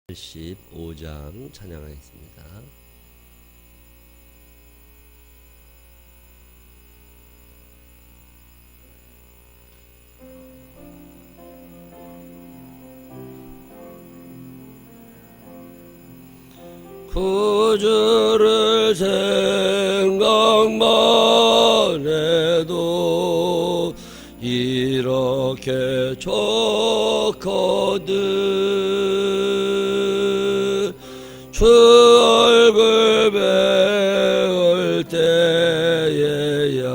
85장 찬양하겠습니다. 구주를 생각만 해도 이렇게 좋거든. 주 얼굴 배울 때에야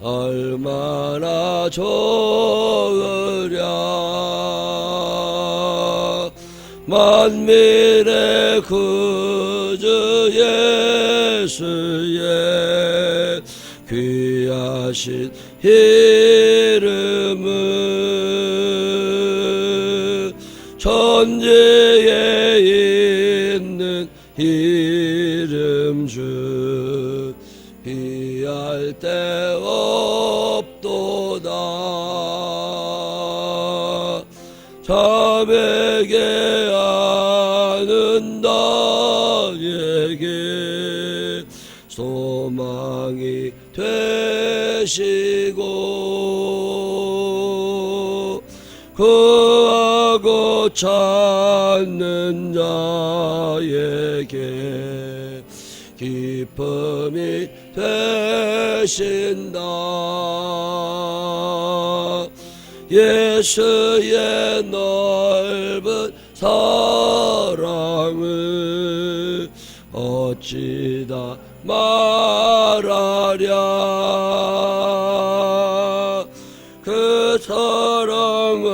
얼마나 좋으랴. 만민의 구주 예수의 귀하신 이름은 천지에 있는 이름 중 비할 데 없도다. 자매게 아는 나에게 소망이 되시고 구하고 찾는 자에게 기쁨이 되신다. 예수의 넓은 사랑을 어찌다 말하랴. 그 사랑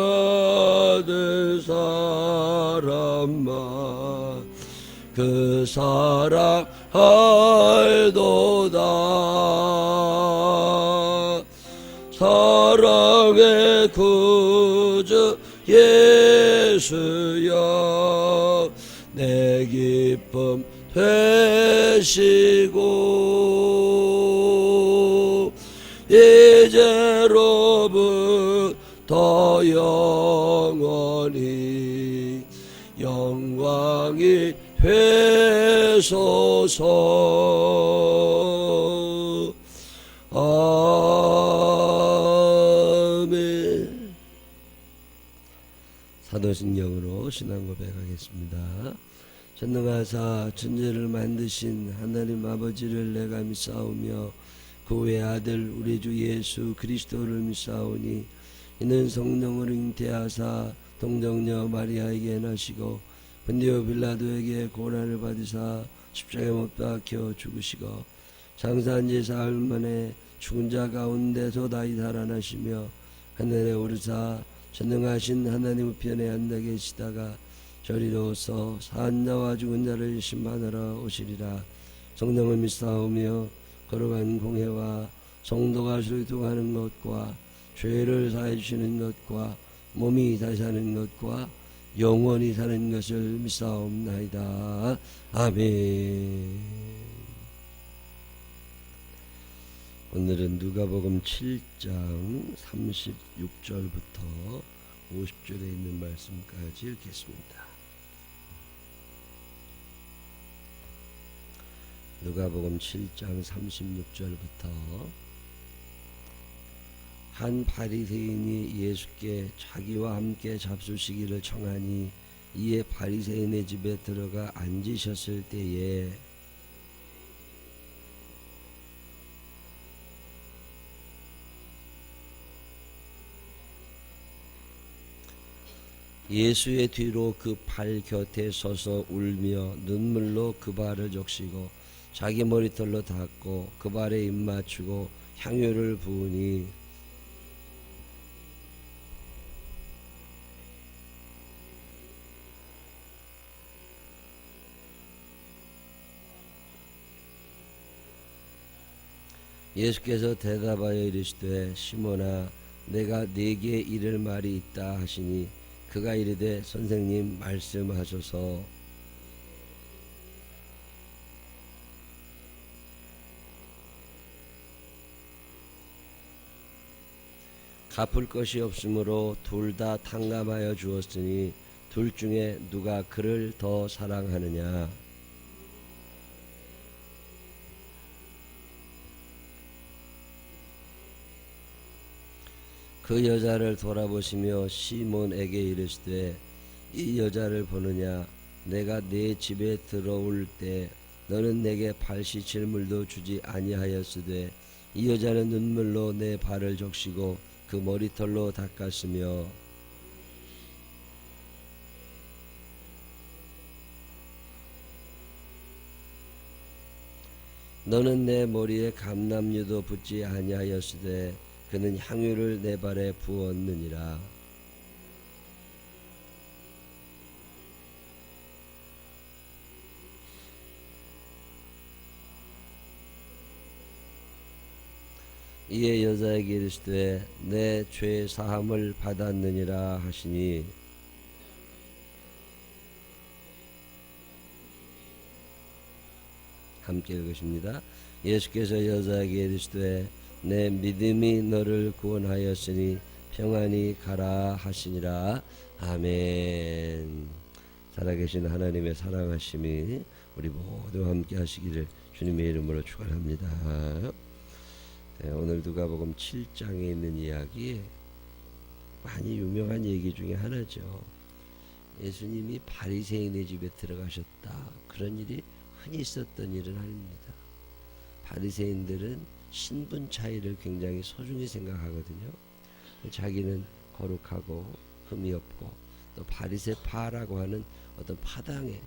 얻은 사람만 그 사랑 알도다. 사랑의 구주 예수여 내 기쁨 되시고 이제로부터 영원히 영광이 되소서. 아멘. 사도신경으로 신앙 고백하겠습니다. 전능하사 천지를 만드신 하나님 아버지를 내가 믿사오며 그 외아들 우리 주 예수 그리스도를 믿사오니 이는 성령으로 잉태하사 동정녀 마리아에게 나시고 본디오 빌라도에게 고난을 받으사 십자가에 못 박혀 죽으시고 장사한 지 사흘 만에 죽은 자 가운데서 다시 살아나시며 하늘에 오르사 전능하신 하나님 우편에 앉아 계시다가 저리로서 산 자와 죽은 자를 심판하러 오시리라. 성령을 믿사오며 거룩한 공회와 성도가 소유통하는 것과 죄를 사해 주시는 것과 몸이 다시 사는 것과 영원히 사는 것을 믿사옵나이다. 아멘. 오늘은 누가복음 7장 36절부터 50절에 있는 말씀까지 읽겠습니다. 누가복음 7장 36절부터 한 바리새인이 예수께 자기와 함께 잡수시기를 청하니 이에 바리새인의 집에 들어가 앉으셨을 때에 예수의 뒤로 그 발 곁에 서서 울며 눈물로 그 발을 적시고 자기 머리털로 닦고 그 발에 입 맞추고 향유를 부으니 예수께서 대답하여 이르시되 시몬아 내가 네게 이를 말이 있다 하시니 그가 이르되 선생님 말씀하소서. 갚을 것이 없으므로 둘 다 탕감하여 주었으니 둘 중에 누가 그를 더 사랑하느냐? 그 여자를 돌아보시며 시몬에게 이르시되 이 여자를 보느냐? 내가 네 집에 들어올 때 너는 내게 발 씻을 물도 주지 아니하였으되 이 여자는 눈물로 내 발을 적시고 그 머리털로 닦았으며 너는 내 머리에 감람유도 붓지 아니하였으되 그는 향유를 내 발에 부었느니라. 이에 여자에게 이르시되 내 죄 사함을 받았느니라 하시니 함께 읽으십니다. 예수께서 여자에게 이르시되 내 믿음이 너를 구원하였으니 평안히 가라 하시니라. 아멘. 살아계신 하나님의 사랑하심이 우리 모두 함께 하시기를 주님의 이름으로 축원합니다. 오늘 누가복음 7장에 있는 이야기, 많이 유명한 얘기 중에 하나죠. 예수님이 바리새인의 집에 들어가셨다. 그런 일이 흔히 있었던 일은 아닙니다. 바리새인들은 신분 차이를 굉장히 소중히 생각하거든요. 자기는 거룩하고 흠이 없고 또 바리새파라고 하는 어떤 파당에,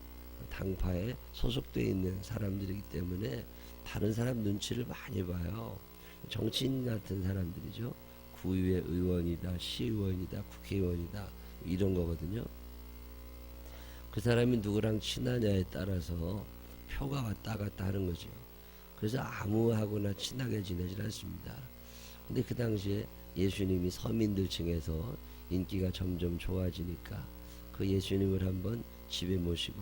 당파에 소속되어 있는 사람들이기 때문에 다른 사람 눈치를 많이 봐요. 정치인 같은 사람들이죠. 구의회 의원이다, 시의원이다, 국회의원이다, 이런 거거든요. 그 사람이 누구랑 친하냐에 따라서 표가 왔다 갔다 하는 거죠. 그래서 아무하고나 친하게 지내질 않습니다. 근데 그 당시에 예수님이 서민들 층에서 인기가 점점 좋아지니까 그 예수님을 한번 집에 모시고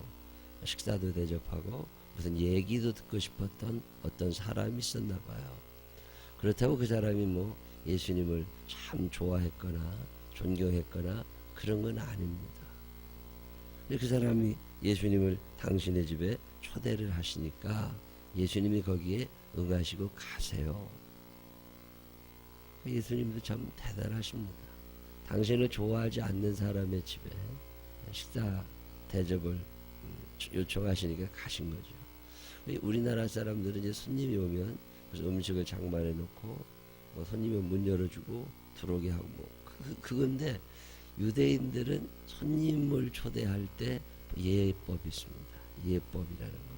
식사도 대접하고 무슨 얘기도 듣고 싶었던 어떤 사람이 있었나 봐요. 그렇다고 그 사람이 뭐 예수님을 참 좋아했거나 존경했거나 그런 건 아닙니다. 근데 그 사람이 예수님을 당신의 집에 초대를 하시니까 예수님이 거기에 응하시고 가세요. 예수님도 참 대단하십니다. 당신을 좋아하지 않는 사람의 집에 식사 대접을 요청하시니까 가신 거죠. 우리나라 사람들은 이제 손님이 오면 무슨 음식을 장만해 놓고 뭐 손님이 문 열어주고 들어오게 하고 뭐 그건데, 유대인들은 손님을 초대할 때 예법이 있습니다. 예법이라는 거.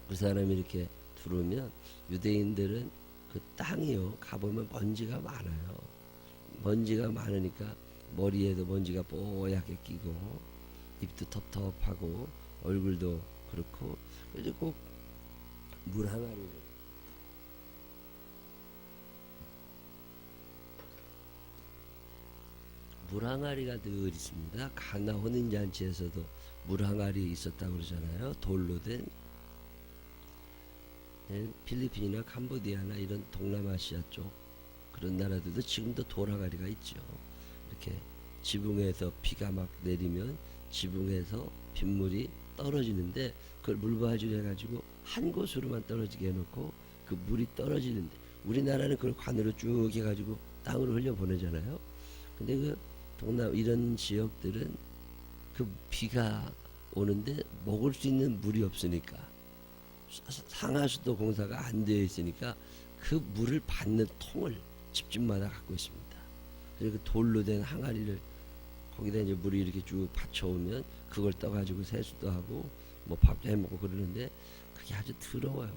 그 사람이 이렇게 들어오면 유대인들은 그 땅이요, 가보면 먼지가 많아요. 먼지가 많으니까 머리에도 먼지가 뽀얗게 끼고 입도 텁텁하고 얼굴도 그렇고, 그래서 꼭 물 항아리가 늘 있습니다. 가나 혼인잔치에서도 물 항아리 있었다고 그러잖아요. 돌로 된. 필리핀이나 캄보디아나 이런 동남아시아 쪽 그런 나라들도 지금도 돌 항아리가 있죠. 이렇게 지붕에서 비가 막 내리면 지붕에서 빗물이 떨어지는데 그걸 물바지로 해가지고 한 곳으로만 떨어지게 해놓고 그 물이 떨어지는데, 우리나라는 그걸 관으로 쭉 해가지고 땅으로 흘려보내잖아요. 근데 그 이런 지역들은 그 비가 오는데 먹을 수 있는 물이 없으니까, 상하수도 공사가 안 되어 있으니까 그 물을 받는 통을 집집마다 갖고 있습니다. 그래서 그 돌로 된 항아리를 거기다 이제 물이 이렇게 쭉 받쳐오면 그걸 떠가지고 세수도 하고 뭐 밥도 해먹고 그러는데 그게 아주 더러워요.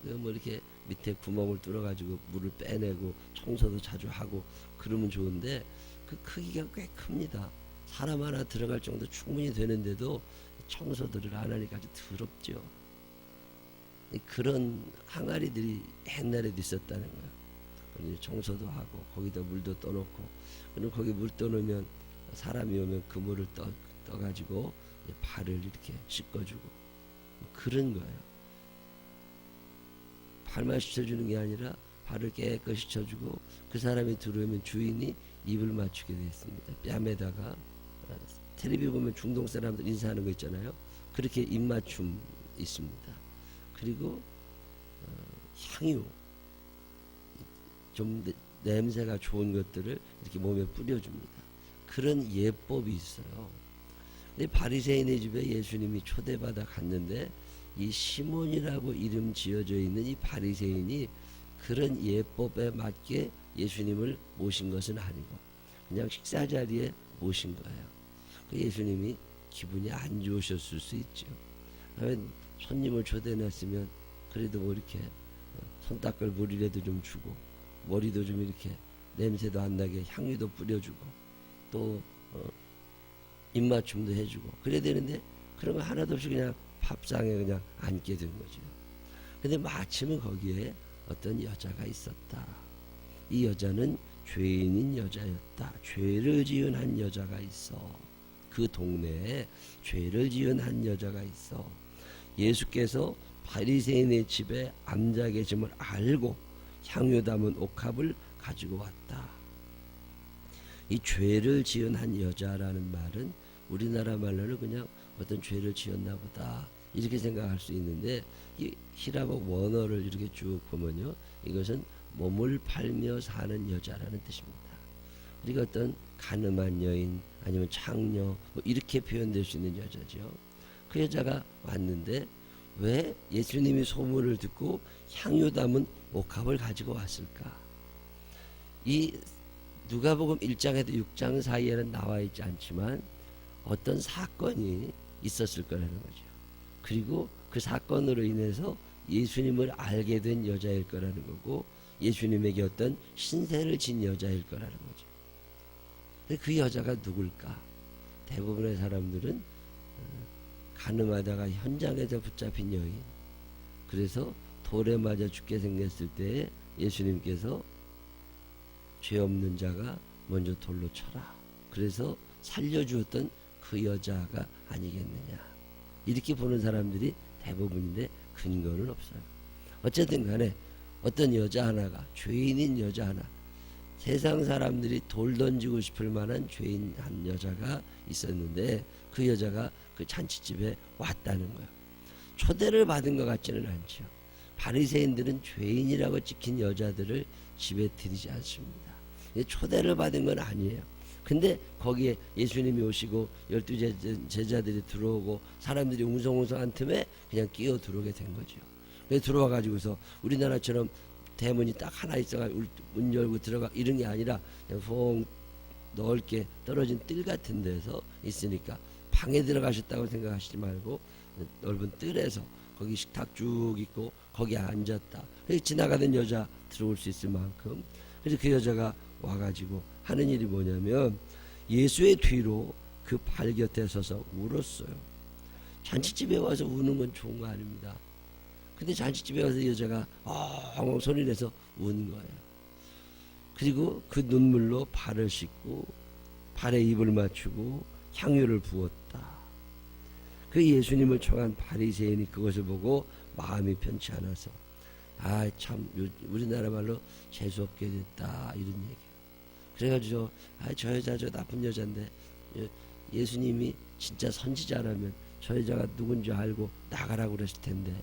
그래서 뭐 이렇게 밑에 구멍을 뚫어가지고 물을 빼내고 청소도 자주 하고 그러면 좋은데 그 크기가 꽤 큽니다. 사람 하나 들어갈 정도 충분히 되는데도 청소들을 안 하니까 아주 더럽죠. 그런 항아리들이 옛날에도 있었다는 거예요. 청소도 하고 거기다 물도 떠놓고, 그리고 거기 물 떠놓으면 사람이 오면 그 물을 떠가지고 발을 이렇게 씻어주고 그런 거예요. 발만 씻어주는 게 아니라 발을 깨끗이 씻어주고, 그 사람이 들어오면 주인이 입을 맞추게 되어 있습니다. 뺨에다가 텔레비 보면 중동 사람들 인사하는 거 있잖아요. 그렇게 입맞춤 있습니다. 그리고 향유, 좀 냄새가 좋은 것들을 이렇게 몸에 뿌려줍니다. 그런 예법이 있어요. 근데 바리새인의 집에 예수님이 초대받아 갔는데 이 시몬이라고 이름 지어져 있는 이 바리새인이 그런 예법에 맞게 예수님을 모신 것은 아니고 그냥 식사 자리에 모신 거예요. 그 예수님이 기분이 안 좋으셨을 수 있죠. 손님을 초대했으면 그래도 뭐 이렇게 손 닦을 물이라도 좀 주고 머리도 좀 이렇게 냄새도 안 나게 향유도 뿌려주고 또 입맞춤도 해주고 그래야 되는데 그런 거 하나도 없이 그냥 밥상에 그냥 앉게 된 거죠. 근데 마침 거기에 어떤 여자가 있었다. 이 여자는 죄인인 여자였다. 죄를 지은 한 여자가 있어. 그 동네에 죄를 지은 한 여자가 있어. 예수께서 바리새인의 집에 앉아 계심을 알고 향유 담은 옥합을 가지고 왔다. 이 죄를 지은 한 여자라는 말은 우리나라 말로는 그냥 어떤 죄를 지었나 보다 이렇게 생각할 수 있는데 이 히라보 원어를 이렇게 쭉 보면요, 이것은 몸을 팔며 사는 여자라는 뜻입니다. 우리가 어떤 가늠한 여인 아니면 창녀 뭐 이렇게 표현될 수 있는 여자죠. 그 여자가 왔는데 왜 예수님이 소문을 듣고 향유 담은 옥합을 가지고 왔을까? 이 누가복음 1장에도 6장 사이에는 나와 있지 않지만 어떤 사건이 있었을 거라는 거죠. 그리고 그 사건으로 인해서 예수님을 알게 된 여자일 거라는 거고 예수님에게 어떤 신세를 진 여자일 거라는 거죠. 근데 그 여자가 누굴까? 대부분의 사람들은 가늠하다가 현장에서 붙잡힌 여인, 그래서 돌에 맞아 죽게 생겼을 때 예수님께서 죄 없는 자가 먼저 돌로 쳐라, 그래서 살려주었던 그 여자가 아니겠느냐, 이렇게 보는 사람들이 대부분인데 근거는 없어요. 어쨌든 간에 어떤 여자 하나가, 죄인인 여자 하나, 세상 사람들이 돌 던지고 싶을 만한 죄인 한 여자가 있었는데 그 여자가 그 잔치집에 왔다는 거예요. 초대를 받은 것 같지는 않죠. 바리새인들은 죄인이라고 찍힌 여자들을 집에 들이지 않습니다. 초대를 받은 건 아니에요. 근데 거기에 예수님이 오시고 12 제자들이 들어오고 사람들이 웅성웅성한 틈에 그냥 끼어 들어오게 된 거죠. 그래서 들어와 가지고서 우리나라처럼 대문이 딱 하나 있어가 문 열고 들어가 이런 게 아니라 그냥 퐁 넓게 떨어진 뜰 같은 데서 있으니까 방에 들어가셨다고 생각하시지 말고 넓은 뜰에서 거기 식탁 쭉 있고 거기 앉았다. 그래서 지나가던 여자 들어올 수 있을 만큼. 그래서 그 여자가 와가지고 하는 일이 뭐냐면 예수의 뒤로 그 발 곁에 서서 울었어요. 잔치집에 와서 우는 건 좋은 거 아닙니다. 근데 잔치집에 와서 여자가 엉엉 소리 내서 우는 거예요. 그리고 그 눈물로 발을 씻고 발에 입을 맞추고 향유를 부었다. 그 예수님을 청한 바리새인이 그것을 보고 마음이 편치 않아서 참 우리나라 말로 재수없게 됐다 이런 얘기예요. 그래가지고 저 여자 저 나쁜 여자인데 예수님이 진짜 선지자라면 저 여자가 누군지 알고 나가라고 그랬을 텐데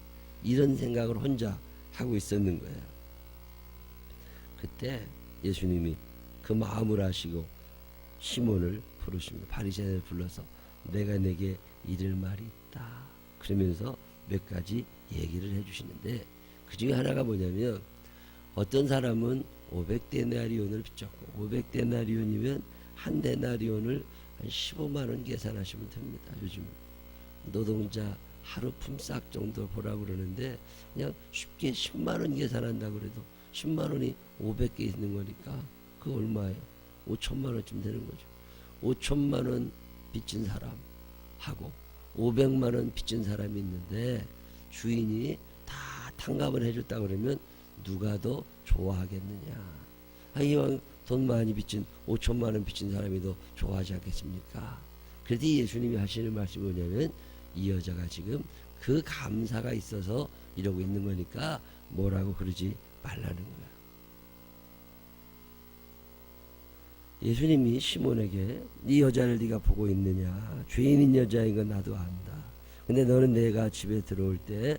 이런 생각을 혼자 하고 있었는 거예요. 그때 예수님이 그 마음을 아시고 시몬을 부르십니다. 바리새인을 불러서 내가 내게 이를 말이 있다. 그러면서 몇 가지 얘기를 해주시는데 그 중에 하나가 뭐냐면 어떤 사람은 500데나리온을 빚졌고 500데나리온이면 한 데나리온을 한 15만 원 계산하시면 됩니다. 요즘 노동자 하루 품삯 정도 보라고 그러는데 그냥 쉽게 10만 원 계산한다고 그래도 10만 원이 500개 있는 거니까 그 얼마예요? 5천만 원쯤 되는 거죠. 5천만 원 빚진 사람하고 500만 원 빚진 사람이 있는데 주인이 다 탕감을 해줬다 그러면 누가 더 좋아하겠느냐? 이왕 돈 많이 빚진 5천만 원 빚진 사람이 더 좋아하지 않겠습니까? 그래도 예수님이 하시는 말씀이 뭐냐면 이 여자가 지금 그 감사가 있어서 이러고 있는 거니까 뭐라고 그러지 말라는 거야. 예수님이 시몬에게 이 여자를 네가 보고 있느냐? 죄인인 여자인 건 나도 안다. 근데 너는 내가 집에 들어올 때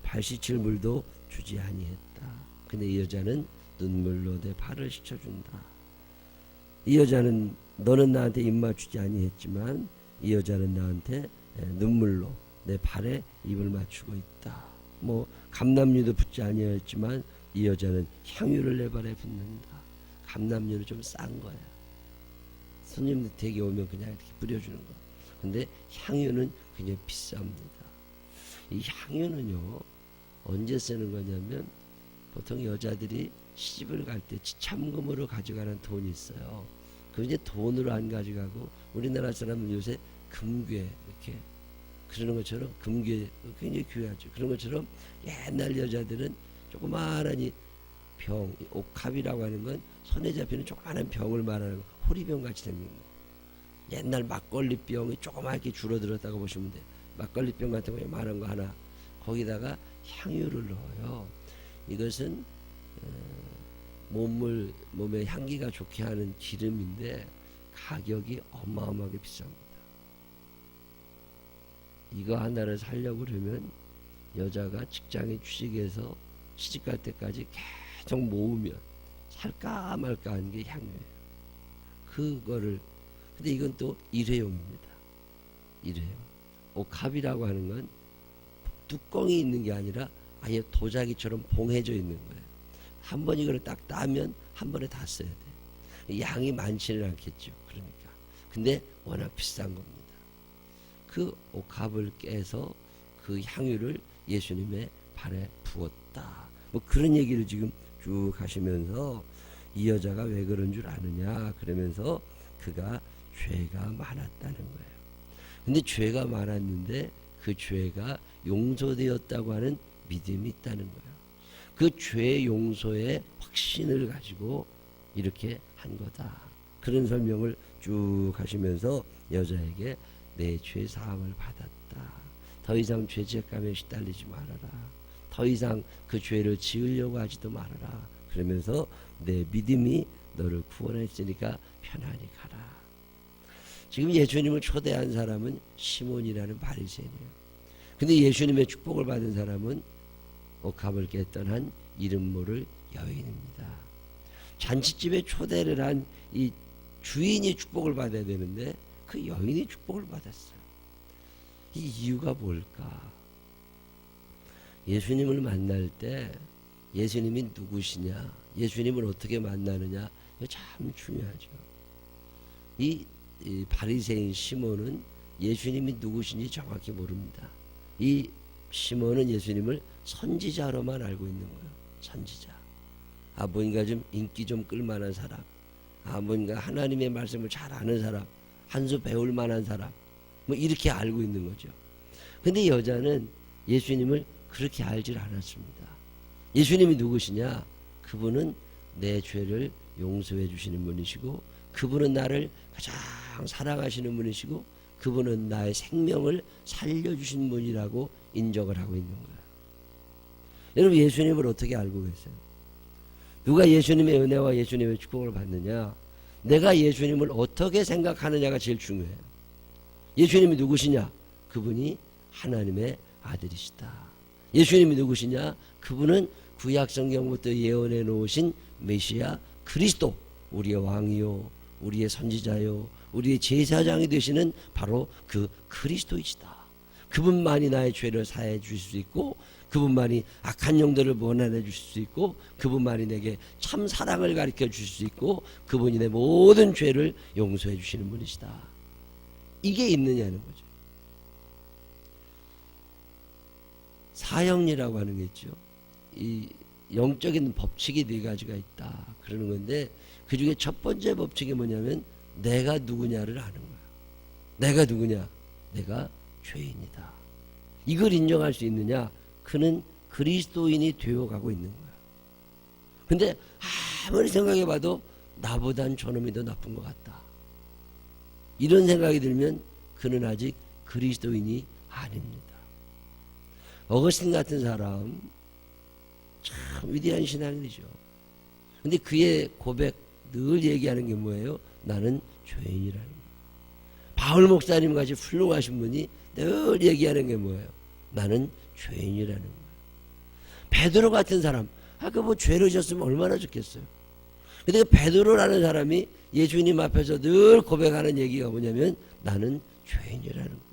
발 씻을 물도 주지 아니했다. 근데 이 여자는 눈물로 내 발을 씻어준다. 이 여자는 너는 나한테 입맞추지 아니했지만 이 여자는 나한테 눈물로 내 발에 입을 맞추고 있다. 뭐 감람유도 붓지 아니했지만 이 여자는 향유를 내 발에 붓는다. 감람유는 좀 싼 거야. 손님들 댁에 오면 그냥 이렇게 뿌려주는 거. 근데 향유는 굉장히 비쌉니다. 이 향유는요 언제 쓰는 거냐면 보통 여자들이 시집을 갈 때 지참금으로 가져가는 돈이 있어요. 그 이제 돈으로 안 가져가고 우리나라 사람은 요새 금괴 이렇게 그러는 것처럼 금괴 굉장히 귀하죠. 그런 것처럼 옛날 여자들은 조그마한 이 병, 옥합이라고 하는 건 손에 잡히는 조그마한 병을 말하는 거, 호리병 같이 생긴 거. 옛날 막걸리병이 조그맣게 줄어들었다고 보시면 돼요. 막걸리병 같은 거 많은 거 하나 거기다가 향유를 넣어요. 이것은 몸에 향기가 좋게 하는 기름인데 가격이 어마어마하게 비쌉니다. 이거 하나를 사려고 그러면 여자가 직장에 취직해서 시집갈 때까지 계속 모으면 살까 말까 하는 게 향유예요. 그거를 근데 이건 또 일회용입니다. 일회용. 옥합이라고 하는 건 뚜껑이 있는 게 아니라 아예 도자기처럼 봉해져 있는 거예요. 한 번 이거를 딱 따면 한 번에 다 써야 돼. 양이 많지는 않겠죠. 그러니까. 근데 워낙 비싼 겁니다. 그 옥합을 깨서 그 향유를 예수님의 발에 부었다. 뭐 그런 얘기를 지금 쭉 하시면서 이 여자가 왜 그런 줄 아느냐 그러면서 그가 죄가 많았다는 거예요. 근데 죄가 많았는데 그 죄가 용서되었다고 하는 믿음이 있다는 거예요. 그 죄 용서의 확신을 가지고 이렇게 한 거다. 그런 설명을 쭉 하시면서 여자에게 내 죄 사함을 받았다. 더 이상 죄책감에 시달리지 말아라. 더 이상 그 죄를 지으려고 하지도 말아라. 그러면서 내 믿음이 너를 구원했으니까 편안히 가라. 지금 예수님을 초대한 사람은 시몬이라는 바리새인이에요. 근데 예수님의 축복을 받은 사람은 옥합을 깼던 한 이름 모를 여인입니다. 잔치집에 초대를 한 이 주인이 축복을 받아야 되는데 그 여인이 축복을 받았어요. 이 이유가 뭘까? 예수님을 만날 때 예수님이 누구시냐, 예수님을 어떻게 만나느냐, 이거 참 중요하죠. 이 바리새인 시몬은 예수님이 누구신지 정확히 모릅니다. 이 시몬은 예수님을 선지자로만 알고 있는 거예요. 선지자. 뭔가 좀 인기 좀 끌만한 사람, 뭔가 하나님의 말씀을 잘 아는 사람, 한 수 배울 만한 사람, 뭐 이렇게 알고 있는 거죠. 근데 여자는 예수님을 그렇게 알질 않았습니다. 예수님이 누구시냐? 그분은 내 죄를 용서해 주시는 분이시고, 그분은 나를 가장 사랑하시는 분이시고, 그분은 나의 생명을 살려주신 분이라고 인정을 하고 있는 거예요. 여러분, 예수님을 어떻게 알고 계세요? 누가 예수님의 은혜와 예수님의 축복을 받느냐? 내가 예수님을 어떻게 생각하느냐가 제일 중요해요. 예수님이 누구시냐? 그분이 하나님의 아들이시다. 예수님이 누구시냐? 그분은 구약성경부터 예언해 놓으신 메시아 그리스도, 우리의 왕이요, 우리의 선지자요, 우리의 제사장이 되시는 바로 그 그리스도이시다. 그분만이 나의 죄를 사해 주실 수 있고, 그분만이 악한 영들을 원한해 주실 수 있고, 그분만이 내게 참 사랑을 가르쳐 주실 수 있고, 그분이 내 모든 죄를 용서해 주시는 분이시다. 이게 있느냐는 거죠. 사형리라고 하는 게 있죠. 이 영적인 법칙이 네 가지가 있다 그러는 건데, 그 중에 첫 번째 법칙이 뭐냐면 내가 누구냐를 아는 거야. 내가 누구냐? 내가 죄인이다. 이걸 인정할 수 있느냐? 그는 그리스도인이 되어가고 있는 거야. 근데 아무리 생각해봐도 나보단 저놈이 더 나쁜 것 같다. 이런 생각이 들면 그는 아직 그리스도인이 아닙니다. 어거스틴 같은 사람 참 위대한 신앙이죠. 근데 그의 고백 늘 얘기하는 게 뭐예요? 나는 죄인이라는 거예요. 바울 목사님 같이 훌륭하신 분이 늘 얘기하는 게 뭐예요? 나는 죄인이라는 거예요. 베드로 같은 사람, 아까 뭐 죄를 졌으면 얼마나 좋겠어요. 근데 베드로라는 사람이 예수님 앞에서 늘 고백하는 얘기가 뭐냐면 나는 죄인이라는 거예요.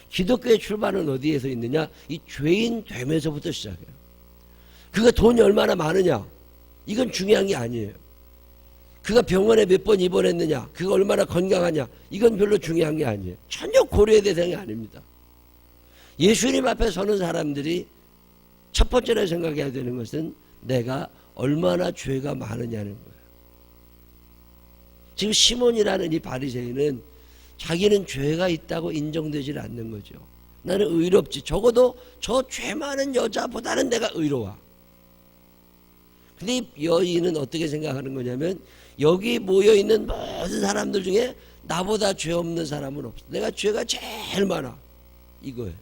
기독교의 출발은 어디에서 있느냐? 이 죄인 되면서부터 시작해요. 그가 돈이 얼마나 많으냐? 이건 중요한 게 아니에요. 그가 병원에 몇 번 입원했느냐? 그가 얼마나 건강하냐? 이건 별로 중요한 게 아니에요. 전혀 고려의 대상이 아닙니다. 예수님 앞에 서는 사람들이 첫 번째로 생각해야 되는 것은 내가 얼마나 죄가 많으냐는 거예요. 지금 시몬이라는 이 바리새인은 자기는 죄가 있다고 인정되질 않는 거죠. 나는 의롭지. 적어도 저 죄 많은 여자보다는 내가 의로워. 근데 이 여인은 어떻게 생각하는 거냐면 여기 모여있는 모든 사람들 중에 나보다 죄 없는 사람은 없어. 내가 죄가 제일 많아. 이거예요.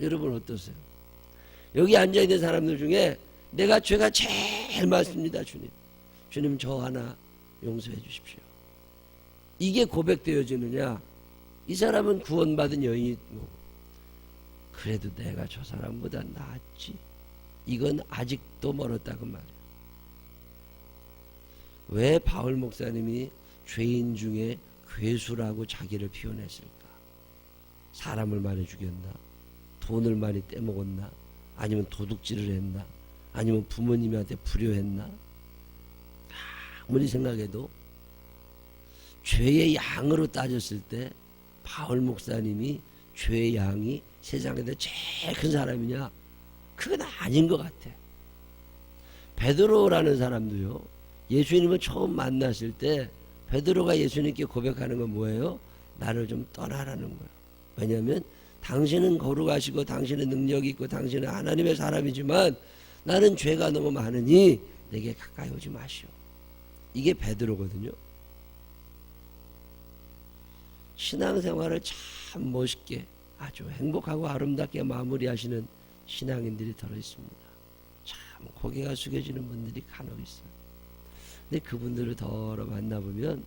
여러분 어떠세요? 여기 앉아있는 사람들 중에 내가 죄가 제일 많습니다. 주님. 주님 저 하나 용서해 주십시오. 이게 고백되어지느냐? 이 사람은 구원받은 여인이고 그래도 내가 저 사람보다 낫지. 이건 아직도 멀었다 그 말이에요. 왜 바울 목사님이 죄인 중에 괴수라고 자기를 표현했을까? 사람을 많이 죽였나? 돈을 많이 떼먹었나? 아니면 도둑질을 했나? 아니면 부모님한테 불효했나? 아무리 생각해도 죄의 양으로 따졌을 때 바울 목사님이 죄의 양이 세상에서 제일 큰 사람이냐? 그건 아닌 것 같아. 베드로라는 사람도요, 예수님을 처음 만났을 때 베드로가 예수님께 고백하는 건 뭐예요? 나를 좀 떠나라는 거예요. 왜냐하면 당신은 거룩하시고 당신은 능력이 있고 당신은 하나님의 사람이지만 나는 죄가 너무 많으니 내게 가까이 오지 마시오. 이게 베드로거든요. 신앙생활을 참 멋있게 아주 행복하고 아름답게 마무리하시는 신앙인들이 들어 있습니다. 참 고개가 숙여지는 분들이 간혹 있어요. 근데 그분들을 더러 만나보면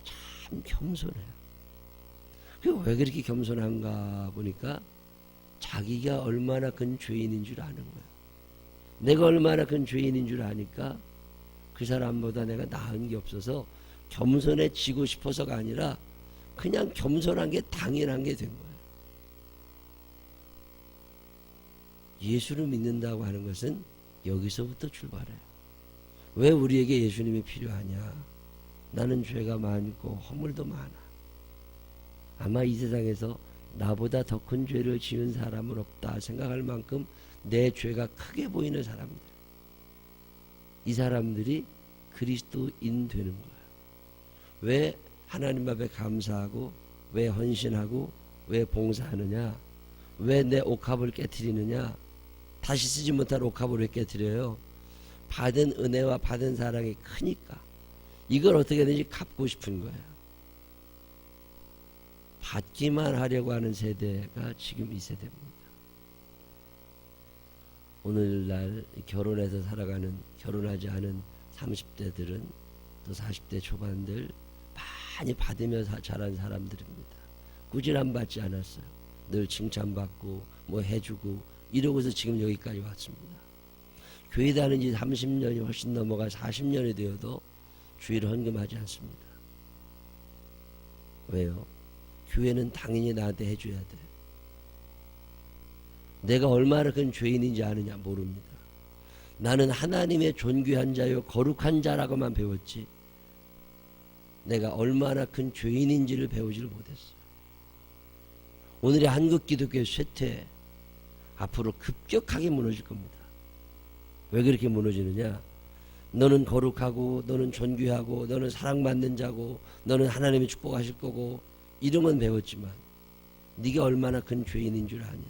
참 겸손해요. 왜 그렇게 겸손한가 보니까 자기가 얼마나 큰 죄인인 줄 아는 거예요. 내가 얼마나 큰 죄인인 줄 아니까 그 사람보다 내가 나은 게 없어서 겸손해지고 싶어서가 아니라 그냥 겸손한 게 당연한 게 된 거예요. 예수를 믿는다고 하는 것은 여기서부터 출발해요. 왜 우리에게 예수님이 필요하냐? 나는 죄가 많고 허물도 많아. 아마 이 세상에서 나보다 더 큰 죄를 지은 사람은 없다 생각할 만큼 내 죄가 크게 보이는 사람들. 이 사람들이 그리스도인 되는 거예요. 왜 하나님 앞에 감사하고 왜 헌신하고 왜 봉사하느냐? 왜 내 옥합을 깨트리느냐? 다시 쓰지 못할 옥합을 왜 깨트려요? 받은 은혜와 받은 사랑이 크니까 이걸 어떻게든지 갚고 싶은 거예요. 받기만 하려고 하는 세대가 지금 이 세대입니다. 오늘날 결혼해서 살아가는 결혼하지 않은 30대들은 또 40대 초반들 많이 받으면서 자란 사람들입니다. 꾸준함 받지 않았어요. 늘 칭찬받고 뭐 해주고 이러고서 지금 여기까지 왔습니다. 교회 다닌 지 30년이 훨씬 넘어가 40년이 되어도 주일 헌금하지 않습니다. 왜요? 교회는 당연히 나한테 해줘야 돼. 내가 얼마나 큰 죄인인지 아느냐? 모릅니다. 나는 하나님의 존귀한 자요 거룩한 자라고만 배웠지 내가 얼마나 큰 죄인인지를 배우지를 못했어요. 오늘의 한국 기독교의 쇠퇴 앞으로 급격하게 무너질 겁니다. 왜 그렇게 무너지느냐? 너는 거룩하고 너는 존귀하고 너는 사랑받는 자고 너는 하나님이 축복하실 거고 이런 건 배웠지만 네가 얼마나 큰 죄인인 줄 아냐?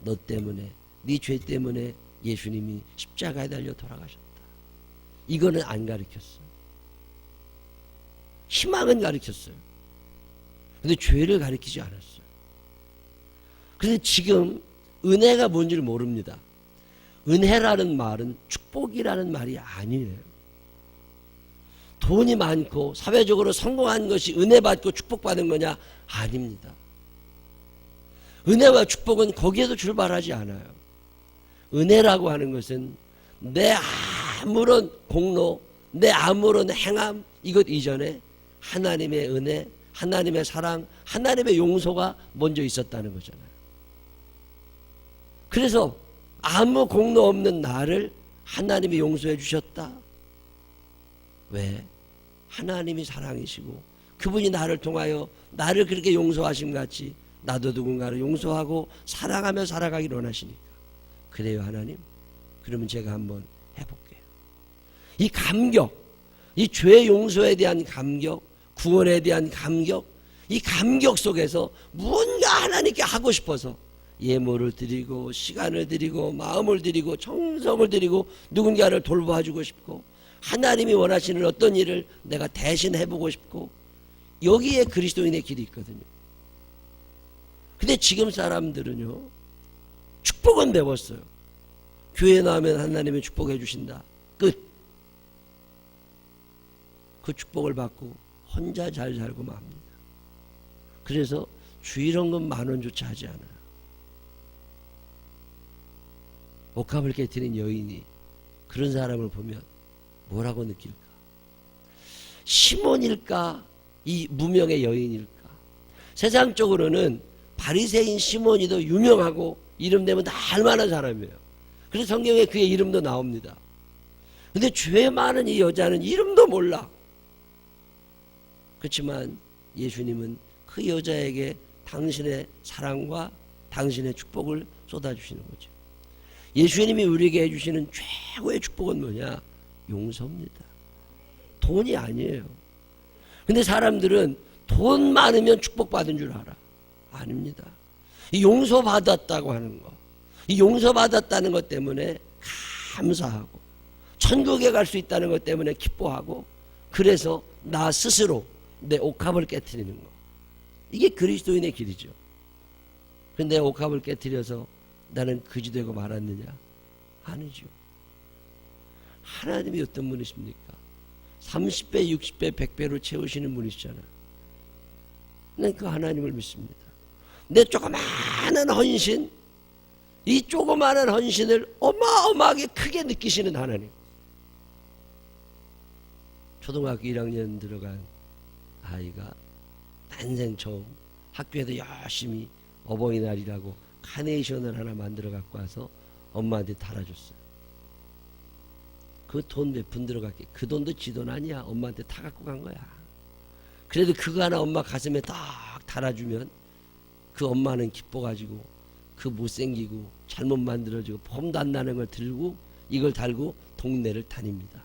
너 때문에 네 죄 때문에 예수님이 십자가에 달려 돌아가셨다. 이거는 안 가르쳤어요. 희망은 가르쳤어요. 근데 죄를 가르치지 않았어요. 그래서 지금 은혜가 뭔지를 모릅니다. 은혜라는 말은 축복이라는 말이 아니에요. 돈이 많고 사회적으로 성공한 것이 은혜 받고 축복받은 거냐? 아닙니다. 은혜와 축복은 거기에서 출발하지 않아요. 은혜라고 하는 것은 내 아무런 공로, 내 아무런 행함, 이것 이전에 하나님의 은혜, 하나님의 사랑, 하나님의 용서가 먼저 있었다는 거잖아요. 그래서 아무 공로 없는 나를 하나님이 용서해 주셨다. 왜? 하나님이 사랑이시고 그분이 나를 통하여 나를 그렇게 용서하심 같이 나도 누군가를 용서하고 사랑하며 살아가기를 원하시니까. 그래요 하나님? 그러면 제가 한번 해볼게요. 이 감격, 이 죄 용서에 대한 감격, 구원에 대한 감격, 이 감격 속에서 뭔가 하나님께 하고 싶어서 예물을 드리고 시간을 드리고 마음을 드리고 정성을 드리고 누군가를 돌봐주고 싶고 하나님이 원하시는 어떤 일을 내가 대신 해보고 싶고 여기에 그리스도인의 길이 있거든요. 근데 지금 사람들은요 축복은 배웠어요. 교회 나오면 하나님이 축복해 주신다. 끝. 그 축복을 받고 혼자 잘 살고 맙니다. 그래서 주일원금 10,000원조차 하지 않아요. 옥합을 깨트린 여인이 그런 사람을 보면 뭐라고 느낄까? 시몬일까? 이 무명의 여인일까? 세상적으로는 바리새인 시몬이 더 유명하고 이름 되면 다 알만한 사람이에요. 그래서 성경에 그의 이름도 나옵니다. 근데 죄 많은 이 여자는 이름도 몰라. 그렇지만 예수님은 그 여자에게 당신의 사랑과 당신의 축복을 쏟아주시는 거죠. 예수님이 우리에게 해주시는 최고의 축복은 뭐냐? 용서입니다. 돈이 아니에요. 근데 사람들은 돈 많으면 축복받은 줄 알아. 아닙니다. 이 용서받았다고 하는 거, 이 용서받았다는 것 때문에 감사하고 천국에 갈 수 있다는 것 때문에 기뻐하고 그래서 나 스스로 내 옥합을 깨트리는 거, 이게 그리스도인의 길이죠. 근데 옥합을 깨트려서 나는 그지 되고 말았느냐? 아니죠. 하나님이 어떤 분이십니까? 30배, 60배, 100배로 채우시는 분이시잖아요. 난 그 하나님을 믿습니다. 내 조그마한 헌신, 이 조그마한 헌신을 어마어마하게 크게 느끼시는 하나님. 초등학교 1학년 들어간 아이가 난생 처음 학교에서 열심히 어버이날이라고 카네이션을 하나 만들어 갖고 와서 엄마한테 달아줬어요. 그 돈 몇 푼 들어갔게? 그 돈도 지 돈 아니야. 엄마한테 다 갖고 간 거야. 그래도 그거 하나 엄마 가슴에 딱 달아주면 그 엄마는 기뻐가지고 그 못생기고 잘못 만들어지고 폼도 안 나는 걸 들고 이걸 달고 동네를 다닙니다.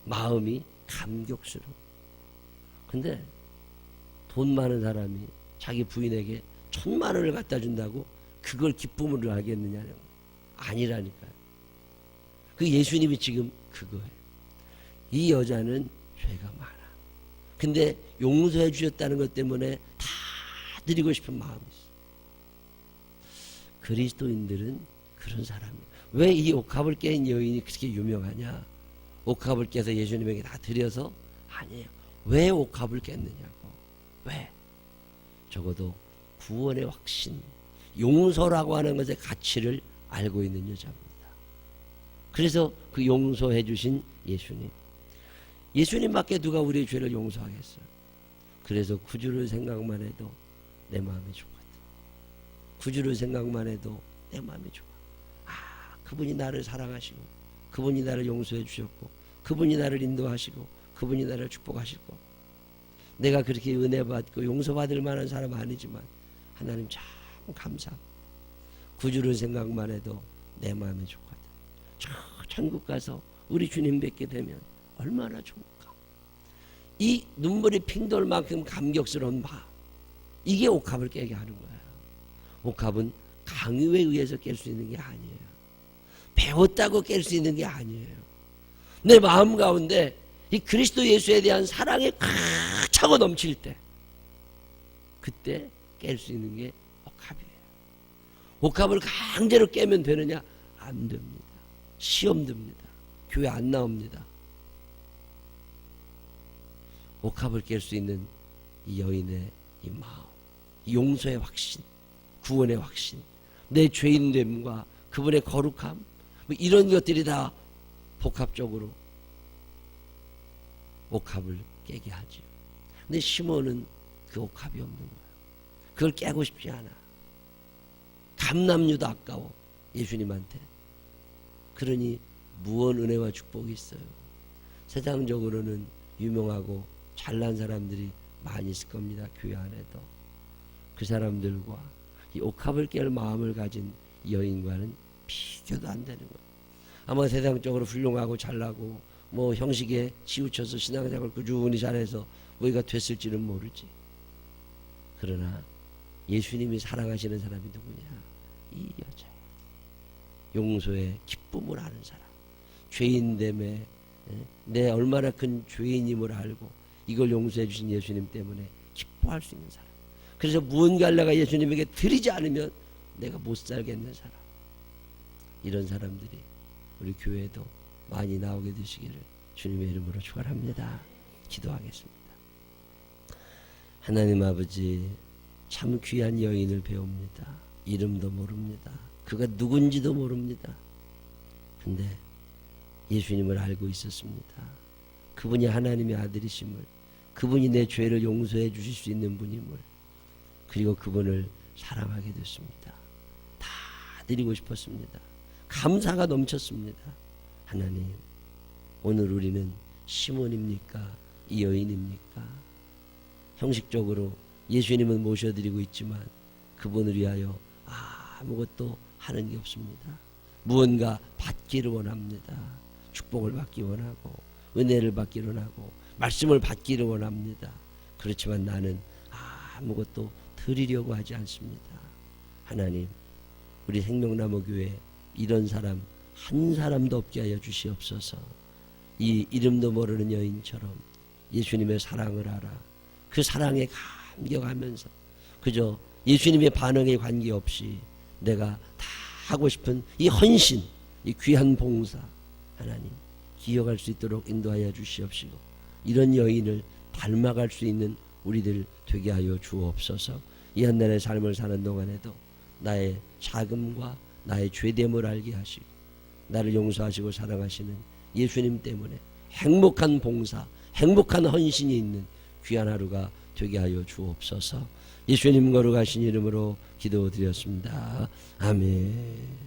마음이 감격스러워. 근데 돈 많은 사람이 자기 부인에게 1,000,000원을 갖다 준다고 그걸 기쁨으로 알겠느냐는 아니라니까요. 그 예수님이 지금 그거예요. 이 여자는 죄가 많아. 근데 용서해 주셨다는 것 때문에 다 드리고 싶은 마음이 있어. 그리스도인들은 그런 사람이에요. 왜 이 옥합을 깬 여인이 그렇게 유명하냐? 옥합을 깨서 예수님에게 다 드려서? 아니에요. 왜 옥합을 깼느냐고. 왜? 적어도 구원의 확신, 용서라고 하는 것의 가치를 알고 있는 여자입니다. 그래서 그 용서해 주신 예수님, 예수님밖에 누가 우리의 죄를 용서하겠어요? 그래서 구주를 생각만 해도 내 마음이 좋거든. 구주를 생각만 해도 내 마음이 좋아. 아, 그분이 나를 사랑하시고 그분이 나를 용서해 주셨고 그분이 나를 인도하시고 그분이 나를 축복하실 거고, 내가 그렇게 은혜 받고 용서받을 만한 사람 아니지만 하나님 참 감사하고 구주를 생각만 해도 내 마음이 좋거든. 저 천국 가서 우리 주님 뵙게 되면 얼마나 좋을까. 이 눈물이 핑 돌 만큼 감격스러운 마음, 이게 옥합을 깨게 하는 거예요. 옥합은 강요에 의해서 깰 수 있는 게 아니에요. 배웠다고 깰 수 있는 게 아니에요. 내 마음 가운데 이 그리스도 예수에 대한 사랑이 꽉 차고 넘칠 때, 그때 깰 수 있는 게 옥합이에요. 옥합을 강제로 깨면 되느냐? 안 됩니다. 시험 듭니다. 교회 안 나옵니다. 옥합을 깰 수 있는 이 여인의 이 마음, 용서의 확신, 구원의 확신, 내 죄인됨과 그분의 거룩함, 뭐 이런 것들이 다 복합적으로 옥합을 깨게 하죠. 근데 시몬은 그 옥합이 없는 거예요. 그걸 깨고 싶지 않아. 감남유도 아까워, 예수님한테. 그러니 무언 은혜와 축복이 있어요. 세상적으로는 유명하고 잘난 사람들이 많이 있을 겁니다. 교회 안에도. 그 사람들과 이 옥합을 깰 마음을 가진 여인과는 비교도 안 되는 거예요. 아마 세상적으로 훌륭하고 잘나고 뭐 형식에 치우쳐서 신앙생활 꾸준히 잘해서 뭐가 됐을지는 모르지. 그러나 예수님이 사랑하시는 사람이 누구냐? 이 여자. 용서의 기쁨을 아는 사람. 죄인됨에 내 얼마나 큰 죄인임을 알고 이걸 용서해 주신 예수님 때문에 기뻐할 수 있는 사람. 그래서 무언가를 내가 예수님에게 드리지 않으면 내가 못 살겠는 사람. 이런 사람들이 우리 교회에도 많이 나오게 되시기를 주님의 이름으로 축원합니다. 기도하겠습니다. 하나님 아버지, 참 귀한 여인을 배웁니다. 이름도 모릅니다. 그가 누군지도 모릅니다. 근데 예수님을 알고 있었습니다. 그분이 하나님의 아들이심을, 그분이 내 죄를 용서해 주실 수 있는 분임을, 그리고 그분을 사랑하게 됐습니다. 다 드리고 싶었습니다. 감사가 넘쳤습니다. 하나님, 오늘 우리는 시몬입니까? 이 여인입니까? 형식적으로 예수님은 모셔드리고 있지만 그분을 위하여 아무것도 하는 게 없습니다. 무언가 받기를 원합니다. 축복을 받기 원하고 은혜를 받기를 원하고 말씀을 받기를 원합니다. 그렇지만 나는 아무것도 드리려고 하지 않습니다. 하나님, 우리 생명나무교회 이런 사람 한 사람도 없게 하여 주시옵소서. 이 이름도 모르는 여인처럼 예수님의 사랑을 알아 그 사랑에 감격하면서 그저 예수님의 반응에 관계없이 내가 다 하고 싶은 이 헌신, 이 귀한 봉사, 하나님 기억할 수 있도록 인도하여 주시옵시고 이런 여인을 닮아갈 수 있는 우리들 되게 하여 주옵소서. 이 한 날의 삶을 사는 동안에도 나의 자금과 나의 죄됨을 알게 하시고 나를 용서하시고 사랑하시는 예수님 때문에 행복한 봉사, 행복한 헌신이 있는 귀한 하루가 되게 하여 주옵소서. 예수님 거룩하신 이름으로 기도드렸습니다. 아멘.